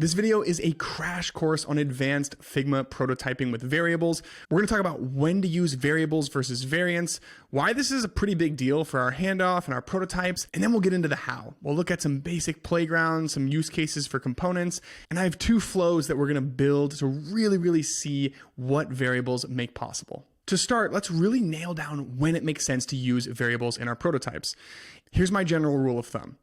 This video is a crash course on advanced Figma prototyping with variables. We're going to talk about when to use variables versus variants, why this is a pretty big deal for our handoff and our prototypes, and then we'll get into the how. We'll look at some basic playgrounds, some use cases for components, and I have two flows that we're going to build to really see what variables make possible. To start, let's really nail down when it makes sense to use variables in our prototypes. Here's my general rule of thumb.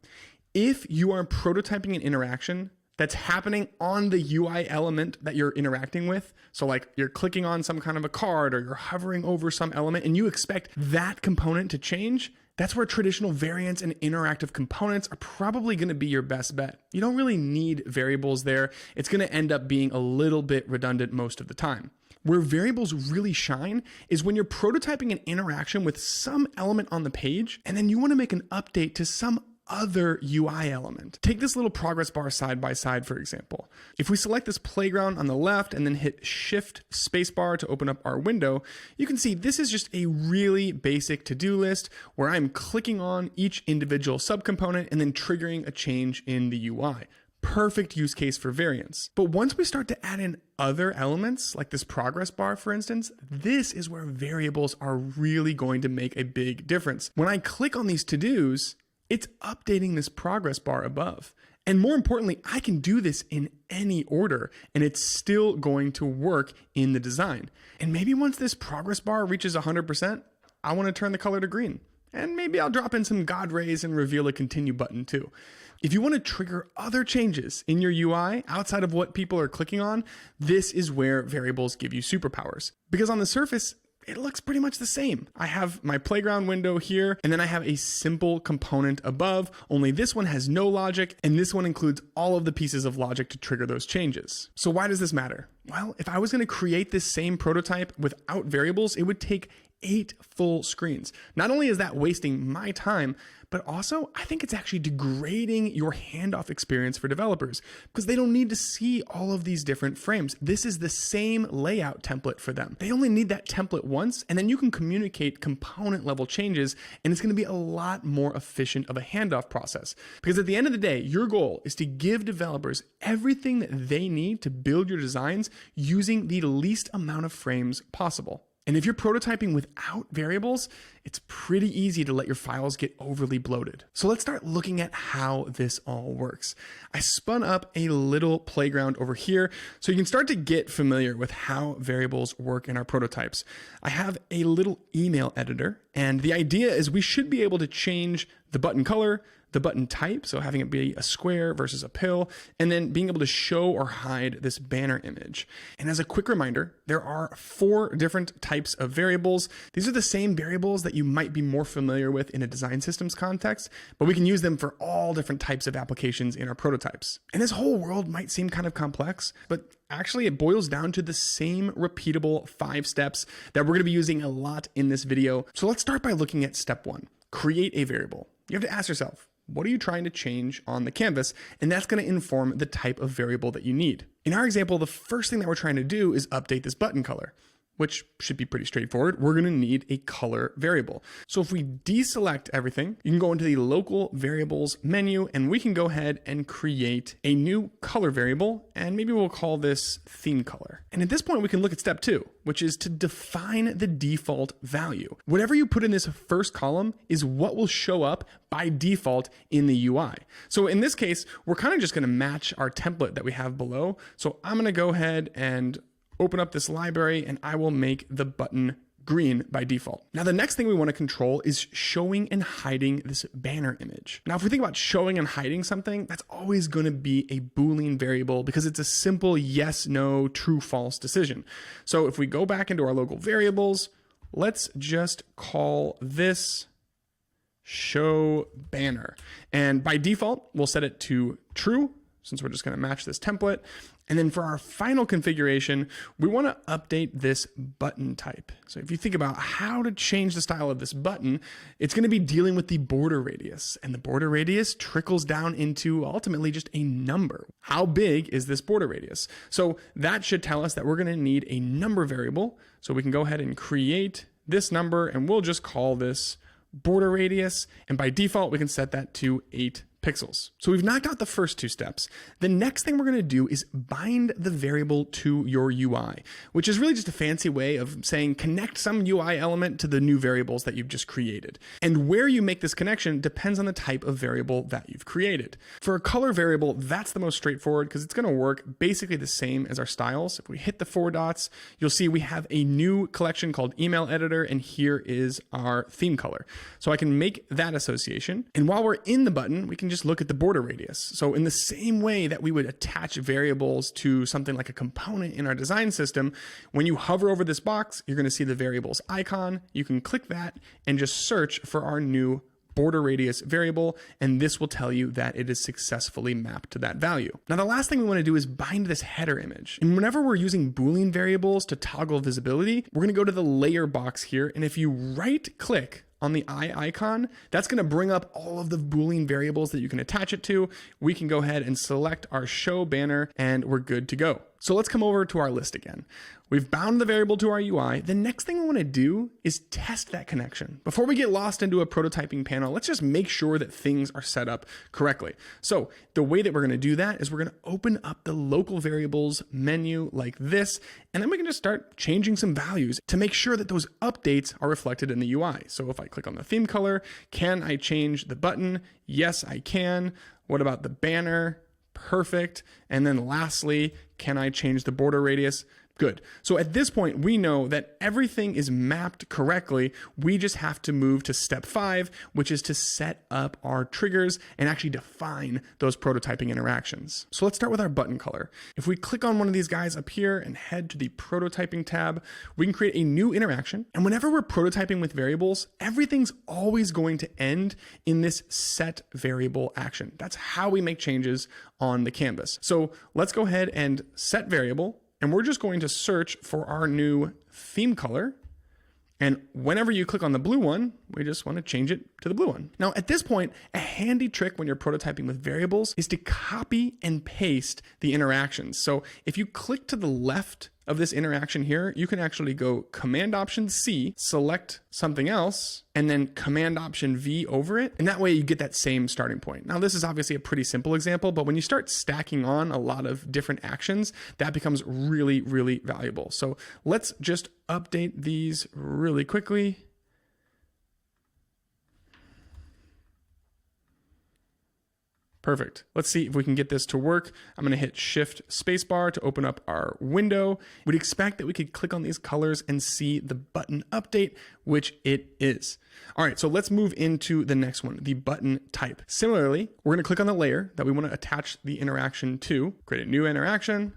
If you are prototyping an interaction that's happening on the UI element that you're interacting with. So like you're clicking on some kind of a card or you're hovering over some element and you expect that component to change, that's where traditional variants and interactive components are probably going to be your best bet. You don't really need variables there. It's going to end up being a little bit redundant most of the time. Where variables really shine is when you're prototyping an interaction with some element on the page and then you want to make an update to some other UI element. Take this little progress bar side by side, for example. If we select this playground on the left and then hit Shift Spacebar to open up our window, you can see this is just a really basic to-do list where I'm clicking on each individual subcomponent and then triggering a change in the UI. Perfect use case for variants. But once we start to add in other elements, like this progress bar, for instance, this is where variables are really going to make a big difference. When I click on these to-dos, it's updating this progress bar above. And more importantly, I can do this in any order and it's still going to work in the design. And maybe once this progress bar reaches 100%, I want to turn the color to green. And maybe I'll drop in some God rays and reveal a continue button too. If you want to trigger other changes in your UI outside of what people are clicking on, this is where variables give you superpowers. Because on the surface, it looks pretty much the same. I have my playground window here, and then I have a simple component above, only this one has no logic, and this one includes all of the pieces of logic to trigger those changes. So why does this matter? Well, if I was gonna create this same prototype without variables, it would take 8 full screens. Not only is that wasting my time, but also I think it's actually degrading your handoff experience for developers because they don't need to see all of these different frames. This is the same layout template for them. They only need that template once, and then you can communicate component level changes, and it's going to be a lot more efficient of a handoff process. Because at the end of the day, your goal is to give developers everything that they need to build your designs using the least amount of frames possible. And if you're prototyping without variables, it's pretty easy to let your files get overly bloated. So let's start looking at how this all works. I spun up a little playground over here so you can start to get familiar with how variables work in our prototypes. I have a little email editor, and the idea is we should be able to change the button color, the button type, so having it be a square versus a pill, and then being able to show or hide this banner image. And as a quick reminder, there are 4 different types of variables. These are the same variables that you might be more familiar with in a design systems context, but we can use them for all different types of applications in our prototypes. And this whole world might seem kind of complex, but actually it boils down to the same repeatable 5 steps that we're going to be using a lot in this video. So let's start by looking at step 1, create a variable. You have to ask yourself, what are you trying to change on the canvas? And that's going to inform the type of variable that you need. In our example, the first thing that we're trying to do is update this button color, which should be pretty straightforward. We're going to need a color variable. So if we deselect everything, you can go into the local variables menu and we can go ahead and create a new color variable, and maybe we'll call this theme color. And at this point, we can look at step 2, which is to define the default value. Whatever you put in this first column is what will show up by default in the UI. So in this case, we're kind of just going to match our template that we have below. So I'm going to go ahead and open up this library and I will make the button green by default. Now, the next thing we want to control is showing and hiding this banner image. Now, if we think about showing and hiding something, that's always going to be a boolean variable because it's a simple yes, no, true, false decision. So if we go back into our local variables, let's just call this show banner. And by default, we'll set it to true, since we're just going to match this template. And then for our final configuration, we want to update this button type. So if you think about how to change the style of this button, it's going to be dealing with the border radius. And the border radius trickles down into ultimately just a number. How big is this border radius? So that should tell us that we're going to need a number variable. So we can go ahead and create this number and we'll just call this border radius. And by default, we can set that to 8 pixels. So we've knocked out the first two steps. The next thing we're going to do is bind the variable to your UI, which is really just a fancy way of saying connect some UI element to the new variables that you've just created. And where you make this connection depends on the type of variable that you've created. For a color variable, that's the most straightforward because it's going to work basically the same as our styles. If we hit the 4 dots, you'll see we have a new collection called email editor, and here is our theme color. So I can make that association. And while we're in the button, we can just look at the border radius. So in the same way that we would attach variables to something like a component in our design system, when you hover over this box, you're going to see the variables icon. You can click that and just search for our new border radius variable, and this will tell you that it is successfully mapped to that value. Now, the last thing we want to do is bind this header image. And whenever we're using boolean variables to toggle visibility, we're going to go to the layer box here, and if you right click on the eye icon, that's going to bring up all of the boolean variables that you can attach it to. We can go ahead and select our show banner, and we're good to go. So let's come over to our list again. We've bound the variable to our UI. The next thing we want to do is test that connection. Before we get lost into a prototyping panel, let's just make sure that things are set up correctly. So the way that we're going to do that is we're going to open up the local variables menu like this, and then we can just start changing some values to make sure that those updates are reflected in the UI. So if I click on the theme color, can I change the button? Yes, I can. What about the banner? Perfect. And then lastly, can I change the border radius? Good. So at this point, we know that everything is mapped correctly. We just have to move to step 5, which is to set up our triggers and actually define those prototyping interactions. So let's start with our button color. If we click on one of these guys up here and head to the prototyping tab, we can create a new interaction. And whenever we're prototyping with variables, everything's always going to end in this set variable action. That's how we make changes on the canvas. So let's go ahead and set variable. And we're just going to search for our new theme color. And whenever you click on the blue one, we just want to change it to the blue one. Now, at this point, a handy trick when you're prototyping with variables is to copy and paste the interactions. So if you click to the left of this interaction here, you can actually go Command Option C, select something else, and then Command Option V over it. And that way you get that same starting point. Now, this is obviously a pretty simple example, but when you start stacking on a lot of different actions, that becomes really, really valuable. So let's just update these really quickly. Perfect. Let's see if we can get this to work. I'm going to hit Shift Spacebar to open up our window. We'd expect that we could click on these colors and see the button update, which it is. All right, so let's move into the next one, the button type. Similarly, we're going to click on the layer that we want to attach the interaction to, create a new interaction.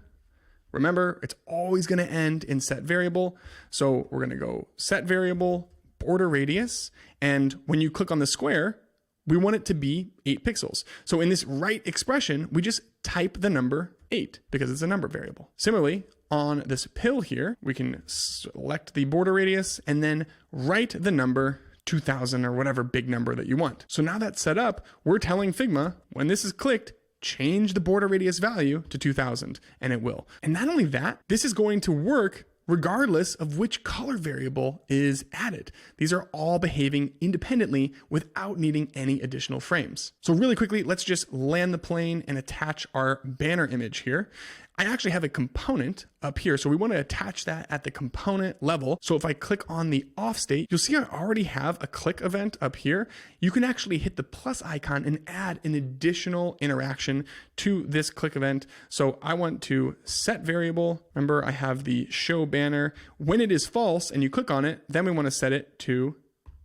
Remember, it's always going to end in set variable. So we're going to go set variable, border radius, and when you click on the square, we want it to be 8 pixels. So in this right expression, we just type the number 8 because it's a number variable. Similarly, on this pill here, we can select the border radius and then write the number 2000 or whatever big number that you want. So now that's set up, we're telling Figma, when this is clicked, change the border radius value to 2000, and it will. And not only that, this is going to work regardless of which color variable is added. These are all behaving independently without needing any additional frames. So really quickly, let's just land the plane and attach our banner image here. I actually have a component up here, so we want to attach that at the component level. So if I click on the off state, you'll see I already have a click event up here. You can actually hit the plus icon and add an additional interaction to this click event. So I want to set variable. Remember, I have the show banner. When it is false and you click on it, then we want to set it to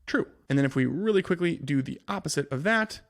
true. And then if we really quickly do the opposite of that,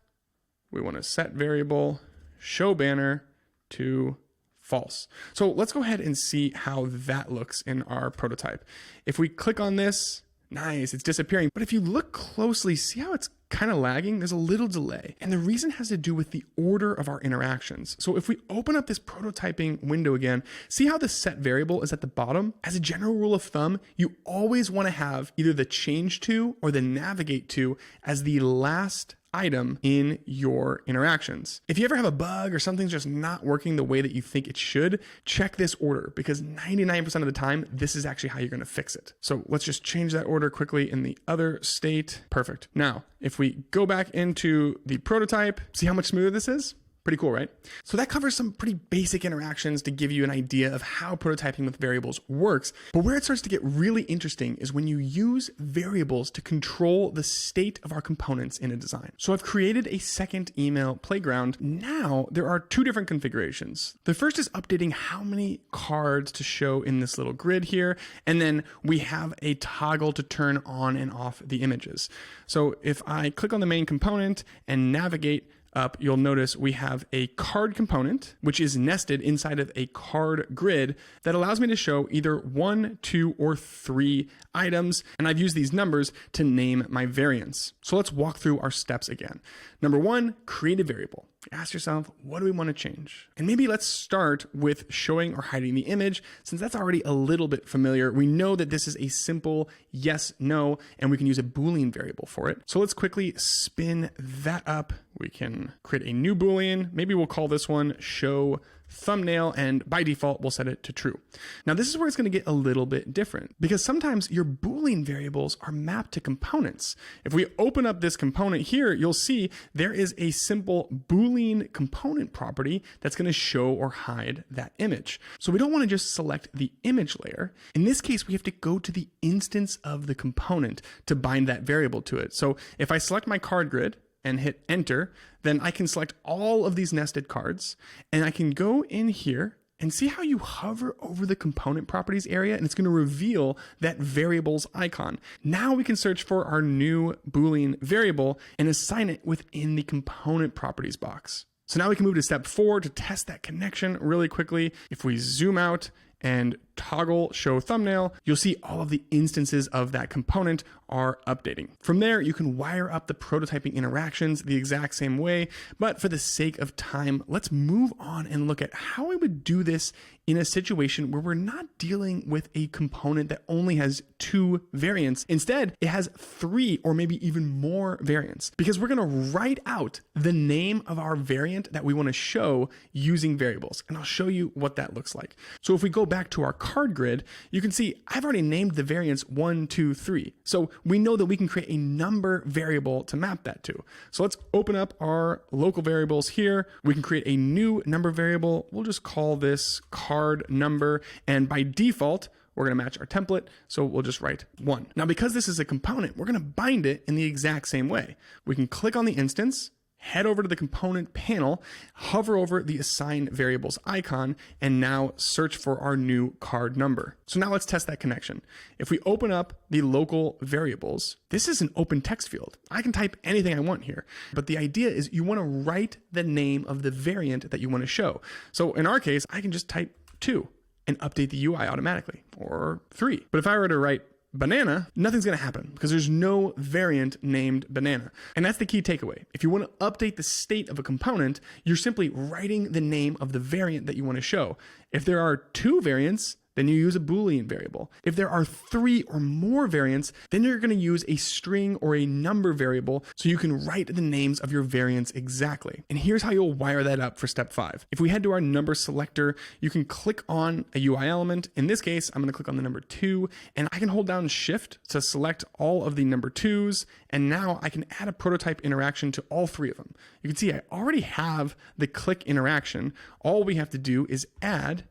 we want to set variable show banner to false. So let's go ahead and see how that looks in our prototype. If we click on this, nice, it's disappearing. But if you look closely, see how it's kind of lagging? There's a little delay. And the reason has to do with the order of our interactions. So if we open up this prototyping window again, see how the set variable is at the bottom? As a general rule of thumb, you always want to have either the change to or the navigate to as the last item in your interactions. If you ever have a bug or something's just not working the way that you think it should, check this order, because 99% of the time, this is actually how you're going to fix it. So let's just change that order quickly in the other state. Perfect. Now, if we go back into the prototype, see how much smoother this is? Pretty cool, right? So that covers some pretty basic interactions to give you an idea of how prototyping with variables works. But where it starts to get really interesting is when you use variables to control the state of our components in a design. So I've created a second email playground. Now there are two different configurations. The first is updating how many cards to show in this little grid here. And then we have a toggle to turn on and off the images. So if I click on the main component and navigate up, you'll notice we have a card component, which is nested inside of a card grid that allows me to show either 1, 2, or 3 items. And I've used these numbers to name my variants. So let's walk through our steps again. Number 1, create a variable. Ask yourself, what do we want to change? And maybe let's start with showing or hiding the image, since that's already a little bit familiar. We know that this is a simple yes, no, and we can use a boolean variable for it. So let's quickly spin that up. We can create a new boolean. Maybe we'll call this one show thumbnail, and by default, we'll set it to true. Now, this is where it's going to get a little bit different, because sometimes your boolean variables are mapped to components. If we open up this component here, you'll see there is a simple boolean component property that's going to show or hide that image. So we don't want to just select the image layer. In this case, we have to go to the instance of the component to bind that variable to it. So if I select my card grid and hit enter, then I can select all of these nested cards, and I can go in here and see how you hover over the component properties area, and it's going to reveal that variables icon. Now we can search for our new boolean variable and assign it within the component properties box. So now we can move to step 4 to test that connection really quickly. If we zoom out and toggle show thumbnail, you'll see all of the instances of that component are updating. From there, you can wire up the prototyping interactions the exact same way, but for the sake of time, let's move on and look at how we would do this in a situation where we're not dealing with a component that only has 2 variants. Instead, it has 3 or maybe even more variants, because we're going to write out the name of our variant that we want to show using variables. And I'll show you what that looks like. So if we go back to our card grid, you can see I've already named the variants 1, 2, 3. So we know that we can create a number variable to map that to. So let's open up our local variables here. We can create a new number variable. We'll just call this card number. And by default, we're going to match our template. So we'll just write 1. Now, because this is a component, we're going to bind it in the exact same way. We can click on the instance, head over to the component panel, hover over the assign variables icon, and now search for our new card number. So now let's test that connection. If we open up the local variables, this is an open text field. I can type anything I want here, but the idea is you want to write the name of the variant that you want to show. So in our case, I can just type 2 and update the UI automatically, or 3. But if I were to write banana, nothing's going to happen because there's no variant named banana. And that's the key takeaway. If you want to update the state of a component, you're simply writing the name of the variant that you want to show. If there are 2 variants, then you use a boolean variable. If there are 3 or more variants, then you're going to use a string or a number variable so you can write the names of your variants exactly. And here's how you'll wire that up for step 5. If we head to our number selector, you can click on a UI element. In this case, I'm going to click on the number 2, and I can hold down shift to select all of the number 2s. And now I can add a prototype interaction to all 3 of them. You can see I already have the click interaction. All we have to do is add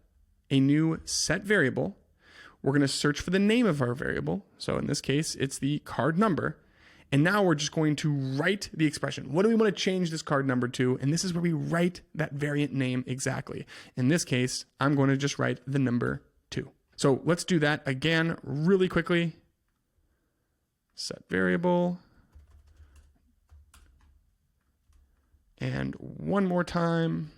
a new set variable. We're going to search for the name of our variable. So in this case, it's the card number. And now we're just going to write the expression. What do we want to change this card number to? And this is where we write that variant name exactly. In this case, I'm going to just write the number 2. So let's do that again really quickly. Set variable. And one more time.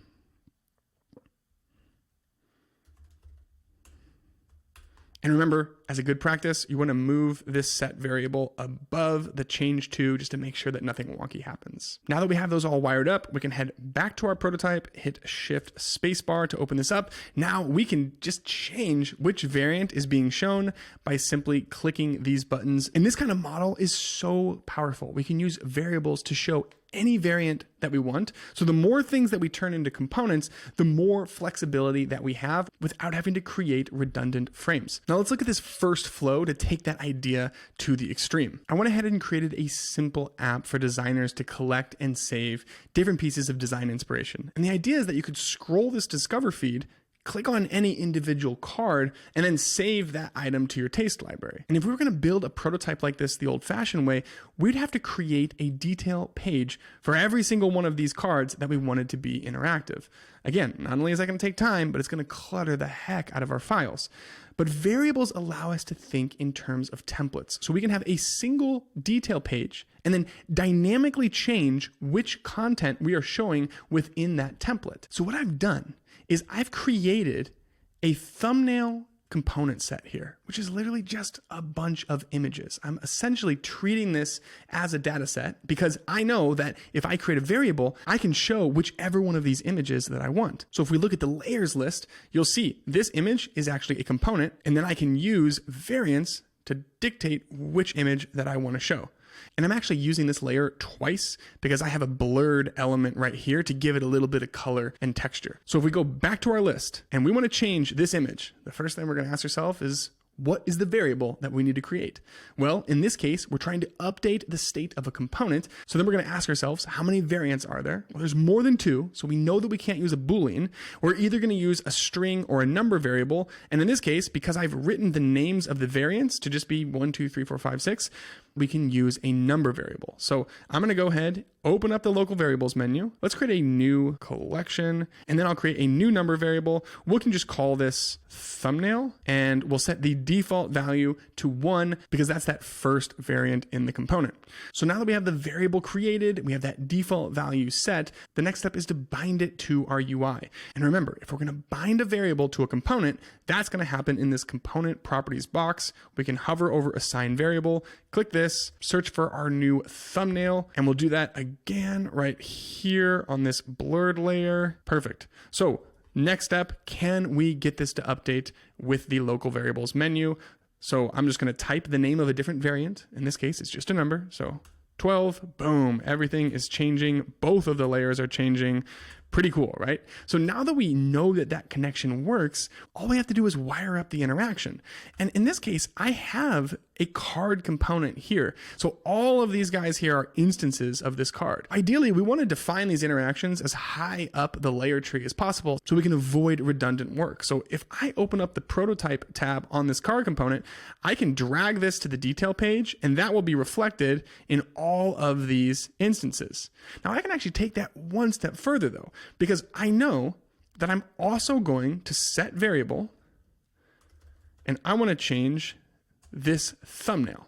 And remember, as a good practice, you want to move this set variable above the change to just to make sure that nothing wonky happens. Now that we have those all wired up, we can head back to our prototype, hit Shift Spacebar to open this up. Now we can just change which variant is being shown by simply clicking these buttons. And this kind of model is so powerful. We can use variables to show any variant that we want. So the more things that we turn into components, the more flexibility that we have without having to create redundant frames. Now let's look at this first flow to take that idea to the extreme. I went ahead and created a simple app for designers to collect and save different pieces of design inspiration. And the idea is that you could scroll this Discover feed, click on any individual card, and then save that item to your taste library. And if we were going to build a prototype like this the old-fashioned way, we'd have to create a detail page for every single one of these cards that we wanted to be interactive. Again, not only is that going to take time, but it's going to clutter the heck out of our files. But variables allow us to think in terms of templates. So we can have a single detail page and then dynamically change which content we are showing within that template. So what I've done is I've created a thumbnail component set here, which is literally just a bunch of images. I'm essentially treating this as a data set because I know that if I create a variable, I can show whichever one of these images that I want. So if we look at the layers list, you'll see this image is actually a component, and then I can use variants to dictate which image that I want to show. And I'm actually using this layer twice because I have a blurred element right here to give it a little bit of color and texture. So if we go back to our list and we want to change this image, the first thing we're going to ask ourselves is, what is the variable that we need to create? Well, in this case, we're trying to update the state of a component. So then we're going to ask ourselves, how many variants are there? Well, there's more than 2. So we know that we can't use a boolean. We're either going to use a string or a number variable. And in this case, because I've written the names of the variants to just be 1, 2, 3, 4, 5, 6, we can use a number variable. So I'm going to go ahead, open up the local variables menu. Let's create a new collection, and then I'll create a new number variable. We can just call this thumbnail, and we'll set the default value to 1 because that's that first variant in the component. So now that we have the variable created, we have that default value set, the next step is to bind it to our UI. And remember, if we're going to bind a variable to a component, that's going to happen in this component properties box. We can hover over assign variable, click this, search for our new thumbnail, and we'll do that again right here on this blurred layer. Perfect. So next step, can we get this to update with the local variables menu? So I'm just going to type the name of a different variant. In this case, it's just a number. So 12, boom, everything is changing. Both of the layers are changing. Pretty cool, right? So now that we know that that connection works, all we have to do is wire up the interaction. And in this case, I have a card component here. So all of these guys here are instances of this card. Ideally, we want to define these interactions as high up the layer tree as possible so we can avoid redundant work. So if I open up the prototype tab on this card component, I can drag this to the detail page, and that will be reflected in all of these instances. Now I can actually take that one step further though, because I know that I'm also going to set variable, and I want to change this thumbnail.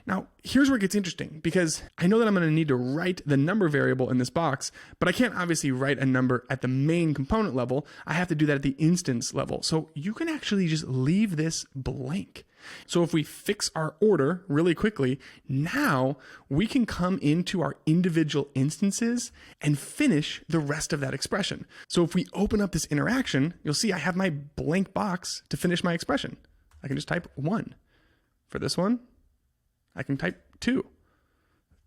Now, here's where it gets interesting, because I know that I'm going to need to write the number variable in this box, but I can't obviously write a number at the main component level. I have to do that at the instance level. So you can actually just leave this blank. So if we fix our order really quickly, now we can come into our individual instances and finish the rest of that expression. So if we open up this interaction, you'll see I have my blank box to finish my expression. I can just type 1. For this one, I can type 2,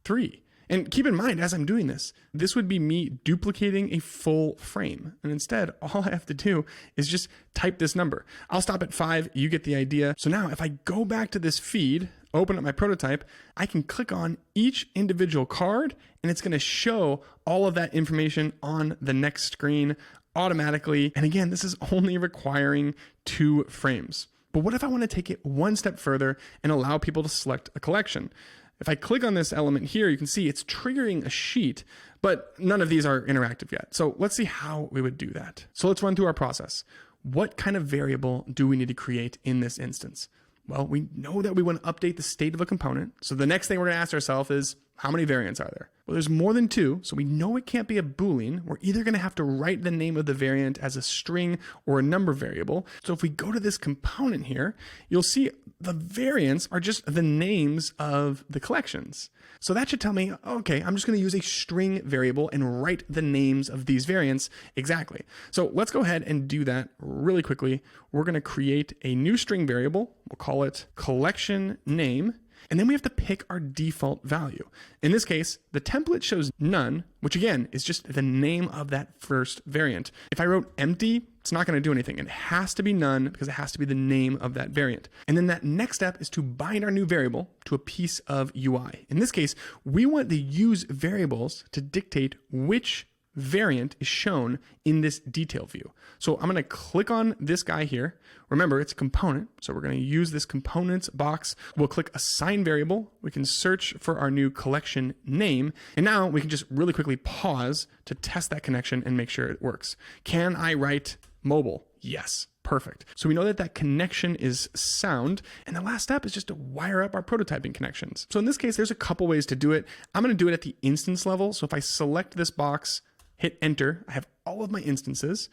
3. And keep in mind, as I'm doing this, this would be me duplicating a full frame. And instead, all I have to do is just type this number. I'll stop at 5. You get the idea. So now if I go back to this feed, open up my prototype, I can click on each individual card, and it's going to show all of that information on the next screen automatically. And again, this is only requiring 2 frames. But what if I want to take it one step further and allow people to select a collection? If I click on this element here, you can see it's triggering a sheet, but none of these are interactive yet. So let's see how we would do that. So let's run through our process. What kind of variable do we need to create in this instance? Well, we know that we want to update the state of a component. So the next thing we're going to ask ourselves is, how many variants are there? Well, there's more than 2, so we know it can't be a boolean. We're either going to have to write the name of the variant as a string or a number variable. So if we go to this component here, you'll see the variants are just the names of the collections. So that should tell me, okay, I'm just going to use a string variable and write the names of these variants exactly. So let's go ahead and do that really quickly. We're going to create a new string variable. We'll call it collection name. And then we have to pick our default value. In this case, the template shows none, which again is just the name of that first variant. If I wrote empty, it's not going to do anything. It has to be none because it has to be the name of that variant. And then that next step is to bind our new variable to a piece of UI. In this case, we want the use variables to dictate which variant is shown in this detail view. So I'm going to click on this guy here. Remember, it's a component, so we're going to use this components box. We'll click assign variable. We can search for our new collection name. And now we can just really quickly pause to test that connection and make sure it works. Can I write mobile? Yes. Perfect. So we know that that connection is sound. And the last step is just to wire up our prototyping connections. So in this case, there's a couple ways to do it. I'm going to do it at the instance level. So if I select this box, hit enter, I have all of my instances.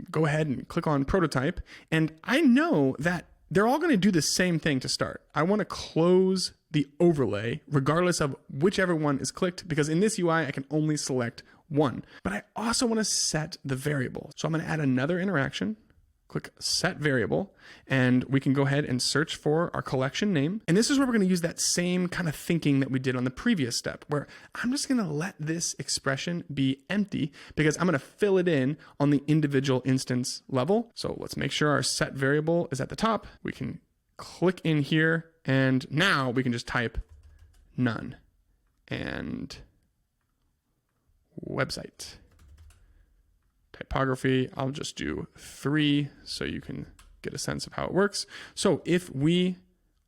Go ahead and click on prototype. And I know that they're all going to do the same thing to start. I want to close the overlay regardless of whichever one is clicked, because in this UI, I can only select one. But I also want to set the variable. So I'm going to add another interaction. Click set variable, and we can go ahead and search for our collection name. And this is where we're going to use that same kind of thinking that we did on the previous step, where I'm just going to let this expression be empty because I'm going to fill it in on the individual instance level. So let's make sure our set variable is at the top. We can click in here, and now we can just type none and website. Typography, I'll just do 3 so you can get a sense of how it works. So if we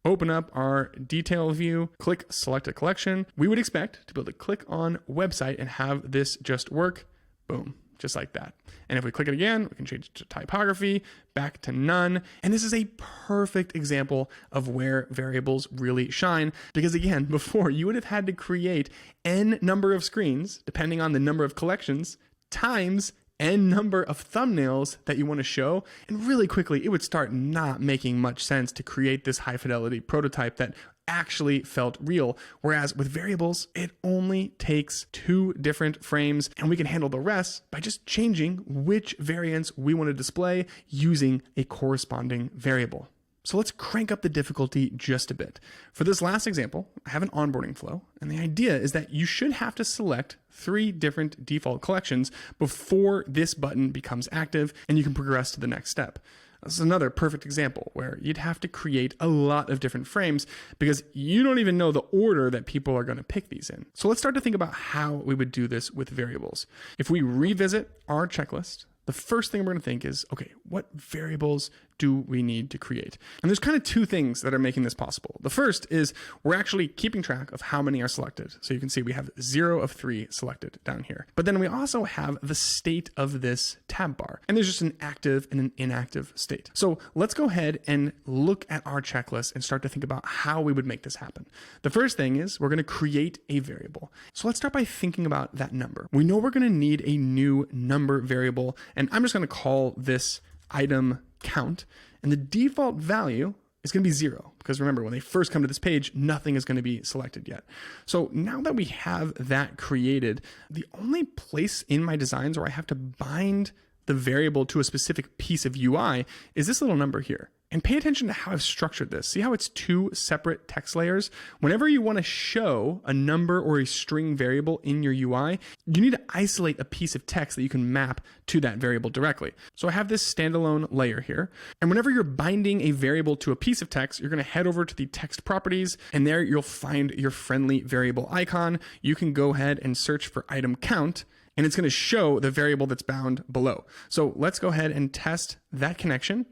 open up our detail view, click select a collection, we would expect to be able to click on website and have this just work. Boom, just like that. And if we click it again, we can change it to typography, back to none. And this is a perfect example of where variables really shine. Because again, before you would have had to create n number of screens, depending on the number of collections, times n number of thumbnails that you want to show. And really quickly, it would start not making much sense to create this high fidelity prototype that actually felt real. Whereas with variables, it only takes 2 different frames, and we can handle the rest by just changing which variants we want to display using a corresponding variable. So let's crank up the difficulty just a bit. For this last example, I have an onboarding flow, and the idea is that you should have to select 3 different default collections before this button becomes active and you can progress to the next step. This is another perfect example where you'd have to create a lot of different frames because you don't even know the order that people are going to pick these in. So let's start to think about how we would do this with variables. If we revisit our checklist, the first thing we're going to think is, okay, what variables do we need to create? And there's kind of 2 things that are making this possible. The first is we're actually keeping track of how many are selected. So you can see we have 0 of 3 selected down here. But then we also have the state of this tab bar. And there's just an active and an inactive state. So let's go ahead and look at our checklist and start to think about how we would make this happen. The first thing is we're going to create a variable. So let's start by thinking about that number. We know we're going to need a new number variable, and I'm just going to call this item count, and the default value is going to be 0 because remember, when they first come to this page, nothing is going to be selected yet. So now that we have that created, the only place in my designs where I have to bind the variable to a specific piece of UI is this little number here. And pay attention to how I've structured this. See how it's 2 separate text layers? Whenever you want to show a number or a string variable in your UI, you need to isolate a piece of text that you can map to that variable directly. So I have this standalone layer here. And whenever you're binding a variable to a piece of text, you're going to head over to the text properties, and there you'll find your friendly variable icon. You can go ahead and search for item count, and it's going to show the variable that's bound below. So let's go ahead and test that connection.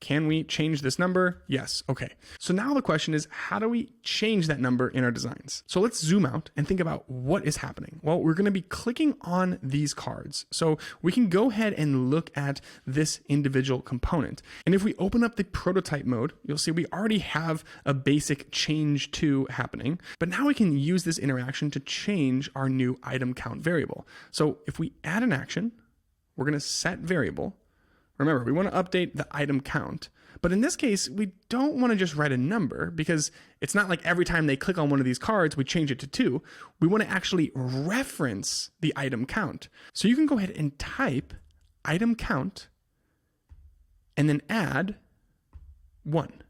Can we change this number? Yes. Okay. So now the question is, how do we change that number in our designs? So let's zoom out and think about what is happening. Well, we're going to be clicking on these cards. So we can go ahead and look at this individual component. And if we open up the prototype mode, you'll see we already have a basic change to happening, but now we can use this interaction to change our new item count variable. So if we add an action, we're going to set variable. Remember, we want to update the item count, but in this case, we don't want to just write a number because it's not like every time they click on one of these cards, we change it to 2. We want to actually reference the item count. So you can go ahead and type item count and then add 1,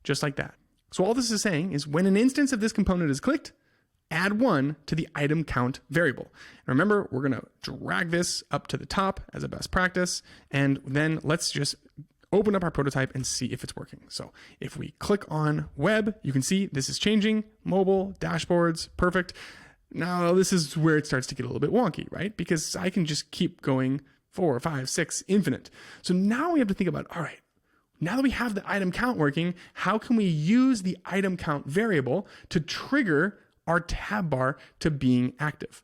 just like that. So all this is saying is when an instance of this component is clicked, add 1 to the item count variable. And remember, we're going to drag this up to the top as a best practice, and then let's just open up our prototype and see if it's working. So if we click on web, you can see this is changing, mobile, dashboards, perfect. Now this is where it starts to get a little bit wonky, right? Because I can just keep going 4, 5, 6, infinite. So now we have to think about, all right, now that we have the item count working, how can we use the item count variable to trigger our tab bar to being active?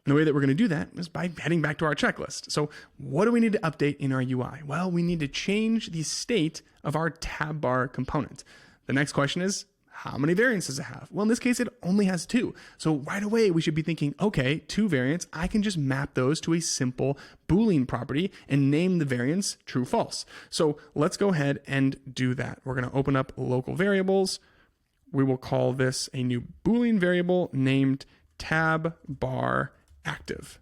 And the way that we're going to do that is by heading back to our checklist. So what do we need to update in our UI? Well, we need to change the state of our tab bar component. The next question is, how many variants does it have? Well, in this case, it only has 2. So right away, we should be thinking, okay, 2 variants, I can just map those to a simple boolean property and name the variants true, false. So let's go ahead and do that. We're going to open up local variables. We will call this a new boolean variable named tab bar active.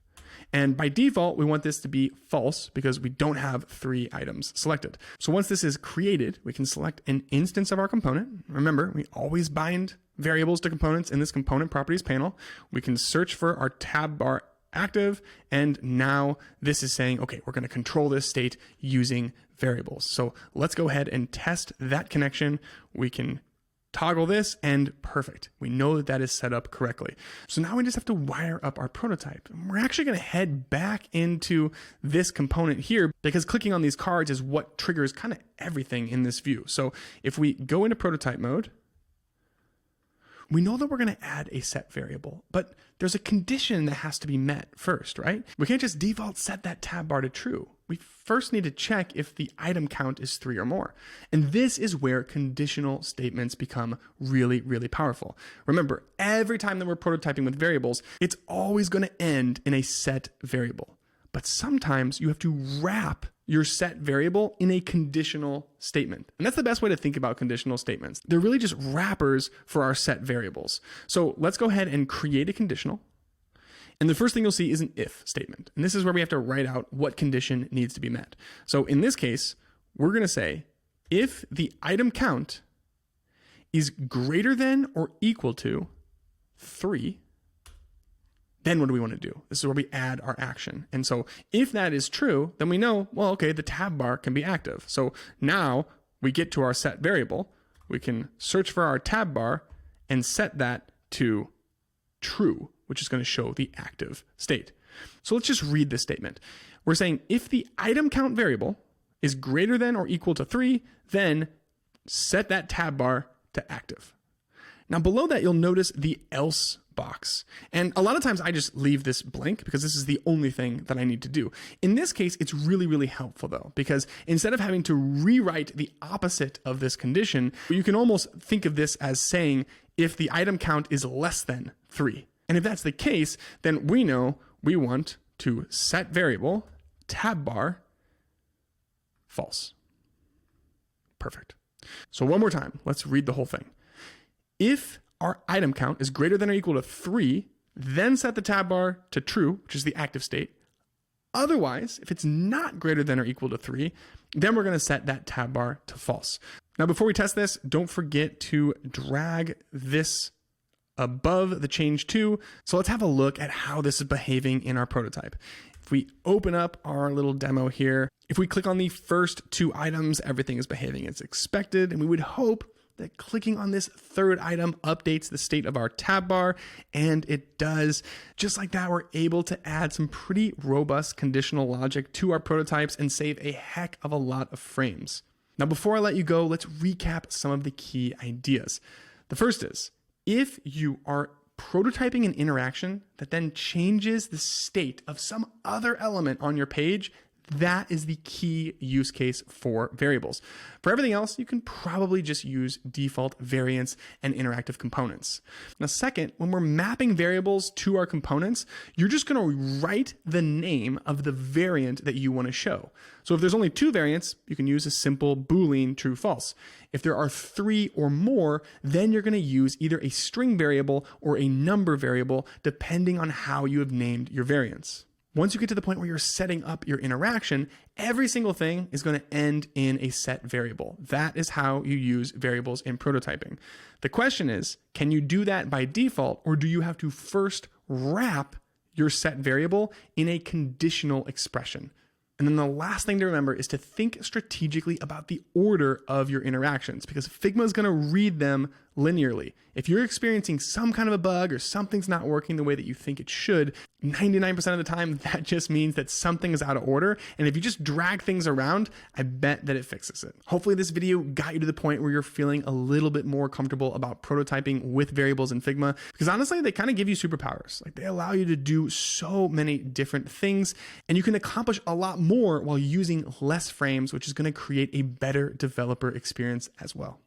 And by default, we want this to be false because we don't have 3 items selected. So once this is created, we can select an instance of our component. Remember, we always bind variables to components in this component properties panel. We can search for our tab bar active, and now this is saying, okay, we're going to control this state using variables. So let's go ahead and test that connection. We can toggle this, and perfect. We know that that is set up correctly. So now we just have to wire up our prototype. We're actually going to head back into this component here because clicking on these cards is what triggers kind of everything in this view. So if we go into prototype mode, we know that we're going to add a set variable, but there's a condition that has to be met first, right? We can't just default set that tab bar to true. We first need to check if the item count is 3 or more. And this is where conditional statements become really, really powerful. Remember, every time that we're prototyping with variables, it's always going to end in a set variable. But sometimes you have to wrap your set variable in a conditional statement. And that's the best way to think about conditional statements. They're really just wrappers for our set variables. So let's go ahead and create a conditional. And the first thing you'll see is an if statement. And this is where we have to write out what condition needs to be met. So in this case, we're going to say, if the item count is greater than or equal to 3, then what do we want to do? This is where we add our action. And so if that is true, then we know, well, okay, the tab bar can be active. So now we get to our set variable. We can search for our tab bar and set that to true, which is going to show the active state. So let's just read this statement. We're saying if the item count variable is greater than or equal to 3, then set that tab bar to active. Now below that, you'll notice the else box. And a lot of times I just leave this blank because this is the only thing that I need to do. In this case, it's really, really helpful though, because instead of having to rewrite the opposite of this condition, you can almost think of this as saying if the item count is less than 3. And if that's the case, then we know we want to set variable tab bar false. Perfect. So one more time, let's read the whole thing. If our item count is greater than or equal to 3, then set the tab bar to true, which is the active state. Otherwise, if it's not greater than or equal to 3, then we're going to set that tab bar to false. Now, before we test this, don't forget to drag this above the change to. So let's have a look at how this is behaving in our prototype. If we open up our little demo here, if we click on the first 2 items, everything is behaving as expected, and we would hope that clicking on this third item updates the state of our tab bar, and it does. Just like that, we're able to add some pretty robust conditional logic to our prototypes and save a heck of a lot of frames. Now, before I let you go, let's recap some of the key ideas. The first is, if you are prototyping an interaction that then changes the state of some other element on your page, that is the key use case for variables. For everything else, you can probably just use default variants and interactive components. Now, second, when we're mapping variables to our components, you're just going to write the name of the variant that you want to show. So if there's only 2 variants, you can use a simple boolean true false. If there are 3 or more, then you're going to use either a string variable or a number variable, depending on how you have named your variants. Once you get to the point where you're setting up your interaction, every single thing is going to end in a set variable. That is how you use variables in prototyping. The question is, can you do that by default, or do you have to first wrap your set variable in a conditional expression? And then the last thing to remember is to think strategically about the order of your interactions, because Figma is going to read them linearly. If you're experiencing some kind of a bug or something's not working the way that you think it should, 99% of the time, that just means that something is out of order. And if you just drag things around, I bet that it fixes it. Hopefully this video got you to the point where you're feeling a little bit more comfortable about prototyping with variables in Figma, because honestly, they kind of give you superpowers. Like, they allow you to do so many different things, and you can accomplish a lot more while using less frames, which is going to create a better developer experience as well.